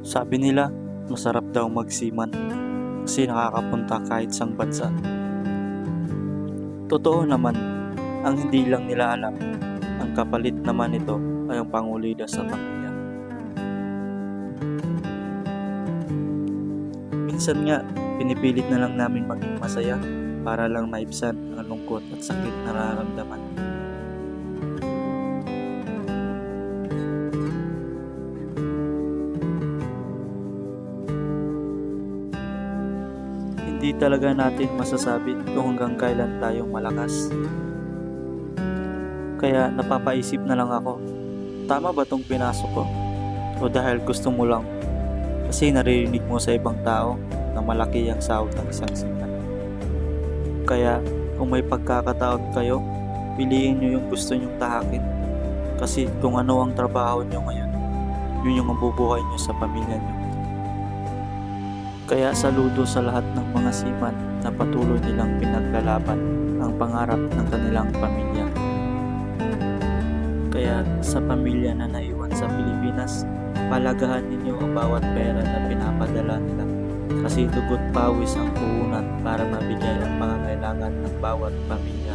Sabi nila, masarap daw magsiman kasi nakakapunta kahit sang bansa. Totoo naman, ang hindi lang nila alam, ang kapalit naman nito ay ang pangulida sa pamilya. Minsan nga, pinipilit na lang namin maging masaya para lang maibsan ang lungkot at sakit na nararamdaman. Hindi talaga natin masasabi kung hanggang kailan tayong malakas. Kaya napapaisip na lang ako, tama ba tong pinasok ko? O dahil gusto mo lang kasi naririnig mo sa ibang tao na malaki ang sahod ng isang sikat. Kaya kung may pagkakataon kayo, piliin nyo yung gusto nyong tahakin. Kasi kung ano ang trabaho nyo ngayon, yun yung mabubuhay nyo sa pamilya nyo. Kaya saludo sa lahat ng mga seaman na patuloy nilang pinaglalaban ang pangarap ng kanilang pamilya. Kaya sa pamilya na naiwan sa Pilipinas, palagahan ninyo ang bawat pera na pinapadala nila kasi dugot pawis ang puhunan para mabigay ang pangangailangan ng bawat pamilya.